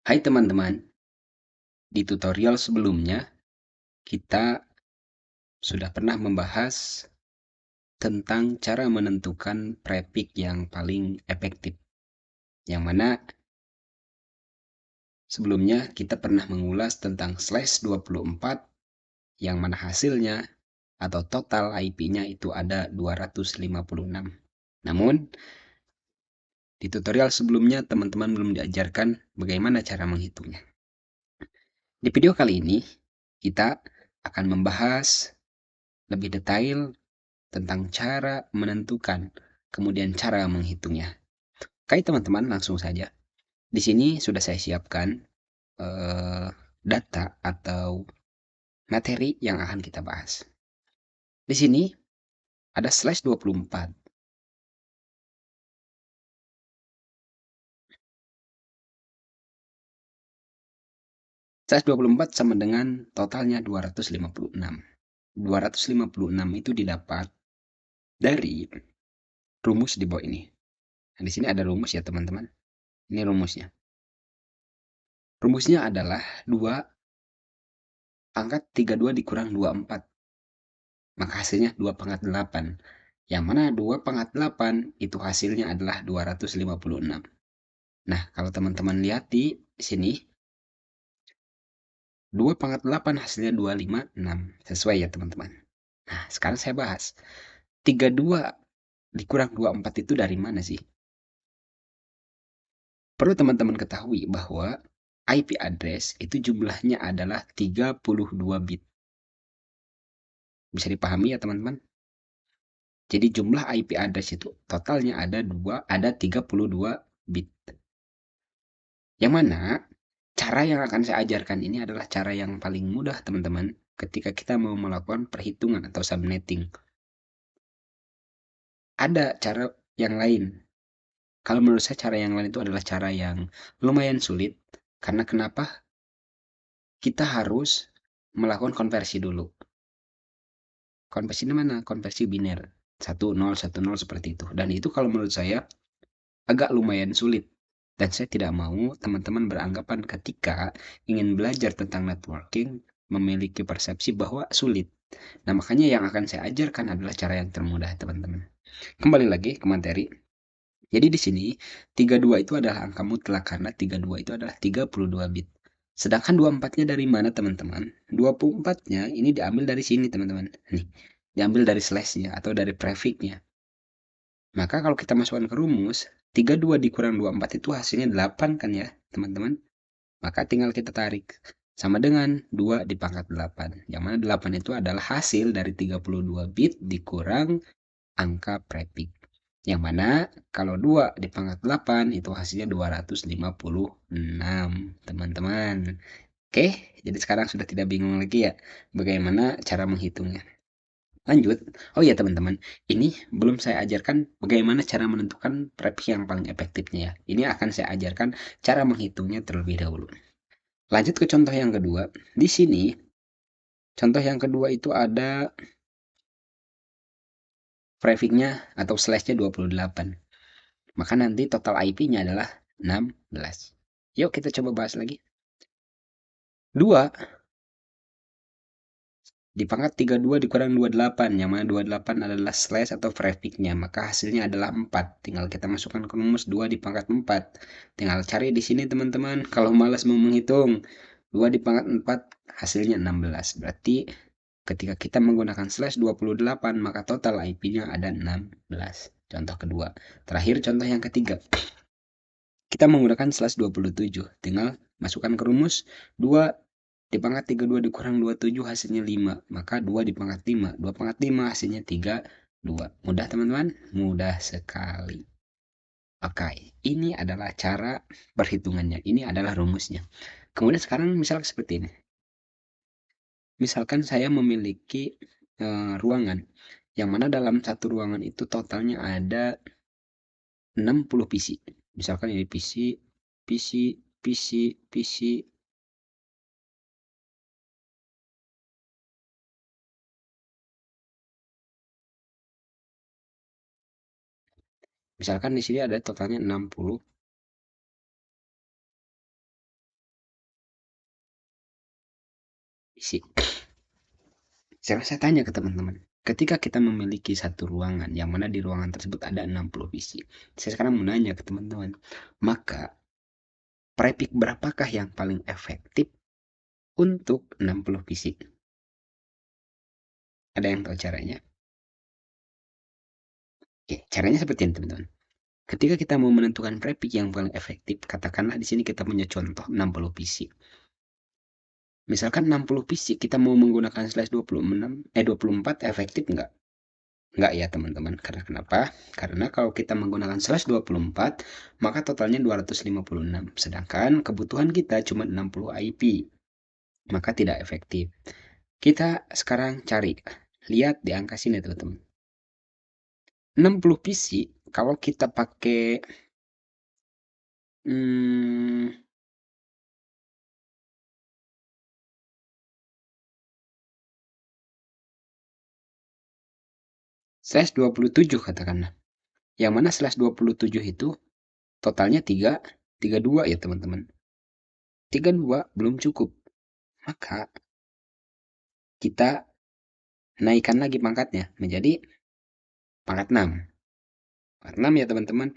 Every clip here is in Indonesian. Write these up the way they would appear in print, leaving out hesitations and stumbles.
Hai teman-teman, di tutorial sebelumnya kita sudah pernah membahas tentang cara menentukan prefix yang paling efektif. Yang mana sebelumnya kita pernah mengulas tentang /24 yang mana hasilnya atau total IP-nya itu ada 256. Namun, di tutorial sebelumnya teman-teman belum diajarkan bagaimana cara menghitungnya. Di video kali ini, kita akan membahas lebih detail tentang cara menentukan, kemudian cara menghitungnya. Oke, teman-teman, langsung saja. Di sini sudah saya siapkan data atau materi yang akan kita bahas. Di sini ada /24. /24 sama dengan totalnya 256. 256 itu didapat dari rumus di bawah ini. Nah, di sini ada rumus ya, teman-teman. Ini rumusnya. Rumusnya adalah 2 pangkat 32 dikurang 24. Maka hasilnya 2 pangkat 8. Yang mana 2 pangkat 8 itu hasilnya adalah 256. Nah, kalau teman-teman lihat di sini, 2 pangkat 8 hasilnya 256. Sesuai ya, teman-teman. Nah, sekarang saya bahas. 32 dikurang 24 itu dari mana sih? Perlu teman-teman ketahui bahwa IP address itu jumlahnya adalah 32 bit. Bisa dipahami ya, teman-teman? Jadi jumlah IP address itu totalnya ada 32 bit. Yang mana cara yang akan saya ajarkan ini adalah cara yang paling mudah, teman-teman, ketika kita mau melakukan perhitungan atau subnetting. Ada cara yang lain. Kalau menurut saya cara yang lain itu adalah cara yang lumayan sulit. Karena kenapa? Kita harus melakukan konversi dulu. Konversi di mana? Konversi biner. 10, 10 seperti itu. Dan itu kalau menurut saya agak lumayan sulit. Dan saya tidak mau teman-teman beranggapan ketika ingin belajar tentang networking memiliki persepsi bahwa sulit. Nah, makanya yang akan saya ajarkan adalah cara yang termudah, teman-teman. Kembali lagi ke materi. Jadi di sini 32 itu adalah angka mutlak karena 32 itu adalah 32 bit. Sedangkan 24-nya dari mana, teman-teman? 24-nya ini diambil dari sini, teman-teman. Nih, diambil dari slash-nya atau dari prefix-nya. Maka kalau kita masukkan ke rumus, 32 dikurang 24 itu hasilnya 8 kan ya, teman-teman? Maka tinggal kita tarik. Sama dengan 2 dipangkat 8. Yang mana 8 itu adalah hasil dari 32 bit dikurang angka prefix. Yang mana kalau 2 dipangkat 8 itu hasilnya 256, teman-teman. Oke, jadi sekarang sudah tidak bingung lagi ya bagaimana cara menghitungnya. Lanjut. Oh iya, teman-teman, ini belum saya ajarkan bagaimana cara menentukan prefix yang paling efektifnya ya. Ini akan saya ajarkan cara menghitungnya terlebih dahulu. Lanjut ke contoh yang kedua. Di sini, contoh yang kedua itu ada prefixnya atau slashnya 28. Maka nanti total IP-nya adalah 16. Yuk kita coba bahas lagi. 2 dipangkat 32 dikurang 28, yang mana 28 adalah slash atau prefixnya, maka hasilnya adalah 4. Tinggal kita masukkan ke rumus 2 dipangkat 4. Tinggal cari di sini, teman-teman. Kalau malas mau menghitung, 2 dipangkat 4 hasilnya 16. Berarti ketika kita menggunakan slash 28, maka total IP-nya ada 16. Contoh kedua. Terakhir, contoh yang ketiga. Kita menggunakan slash 27. Tinggal masukkan ke rumus 2 dipangkat 32 dikurang 27 hasilnya 5. Maka 2 dipangkat 5. 2 pangkat 5 hasilnya 32. Mudah, teman-teman? Mudah sekali. Oke, ini adalah cara perhitungannya. Ini adalah rumusnya. Kemudian sekarang misalnya seperti ini. Misalkan saya memiliki ruangan. Yang mana dalam satu ruangan itu totalnya ada 60 PC. Misalkan ini PC, PC, PC, PC. Misalkan di sini ada totalnya 60 visi. Sekarang saya tanya ke teman-teman, ketika kita memiliki satu ruangan, yang mana di ruangan tersebut ada 60 visi. Saya sekarang mau nanya ke teman-teman, maka prefix berapakah yang paling efektif untuk 60 visi? Ada yang tahu caranya? Oke, caranya seperti ini teman-teman. Ketika kita mau menentukan prefix yang paling efektif, katakanlah di sini kita punya contoh 60 visi. Misalkan 60 visi kita mau menggunakan slash 24 efektif nggak? Nggak ya teman-teman. Karena kenapa? Karena kalau kita menggunakan slash 24 maka totalnya 256. Sedangkan kebutuhan kita cuma 60 IP. Maka tidak efektif. Kita sekarang cari. Lihat di angka sini teman-teman. 60 PC kalau kita pakai hmm, slash 27 katakanlah. Yang mana slash 27 itu totalnya 32 ya teman-teman. 32 belum cukup. Maka kita naikkan lagi pangkatnya menjadi pangkat 6. Pangkat 6 ya teman-teman.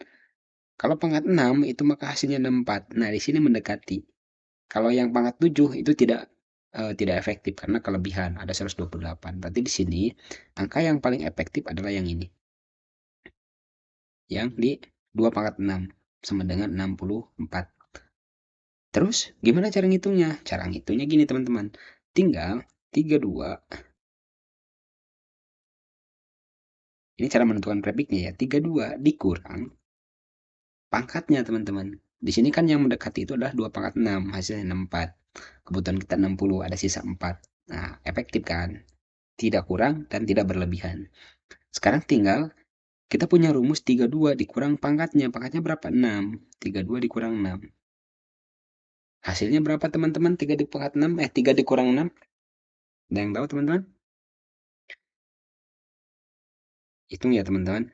Kalau pangkat 6 itu maka hasilnya 64. Nah, di sini mendekati. Kalau yang pangkat 7 itu tidak efektif karena kelebihan ada 128. Berarti di sini angka yang paling efektif adalah yang ini. Yang di 2 pangkat 6 sama dengan 64. Terus gimana cara ngitungnya? Cara ngitungnya gini teman-teman. Tinggal 32. Ini cara menentukan prefixnya ya. 32 dikurang pangkatnya teman-teman. Di sini kan yang mendekati itu adalah 2 pangkat 6, hasilnya 64. Kebutuhan kita 60, ada sisa 4. Nah, efektif kan? Tidak kurang dan tidak berlebihan. Sekarang tinggal kita punya rumus 32 dikurang pangkatnya. Pangkatnya berapa? 6. 32 dikurang 6. Hasilnya berapa teman-teman? 3 di pangkat 6, 3 dikurang 6. Ada yang tahu teman-teman? Hitung ya teman-teman.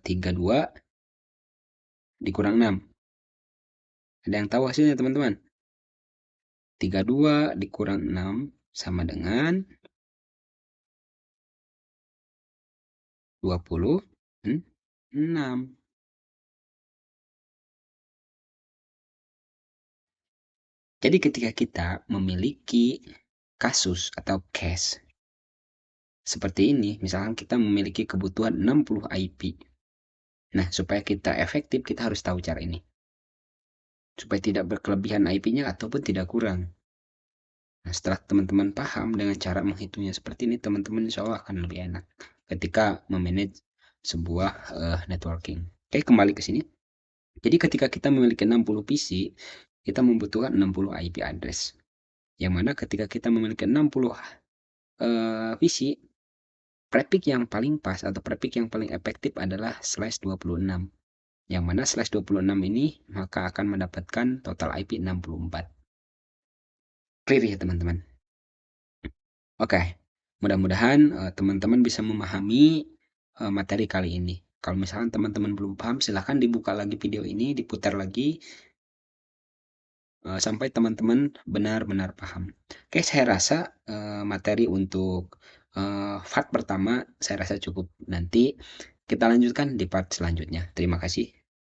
32 dikurang 6. Ada yang tahu hasilnya teman-teman? 32 dikurang 6 sama dengan 26. Jadi ketika kita memiliki kasus atau case seperti ini, misalkan kita memiliki kebutuhan 60 IP. Nah, supaya kita efektif, kita harus tahu cara ini. Supaya tidak berkelebihan IP-nya ataupun tidak kurang. Nah, setelah teman-teman paham dengan cara menghitungnya seperti ini, teman-teman insya Allah akan lebih enak ketika memanage sebuah networking. Oke, kembali ke sini. Jadi ketika kita memiliki 60 PC, kita membutuhkan 60 IP address. Yang mana ketika kita memiliki 60 PC, prefix yang paling pas atau prefix yang paling efektif adalah slash 26. Yang mana slash 26 ini maka akan mendapatkan total IP 64. Clear ya teman-teman? Oke, mudah-mudahan teman-teman bisa memahami materi kali ini. Kalau misalkan teman-teman belum paham, silahkan dibuka lagi video ini, diputar lagi sampai teman-teman benar-benar paham. Oke, saya rasa materi untuk part pertama saya rasa cukup. Nanti kita lanjutkan di part selanjutnya. Terima kasih.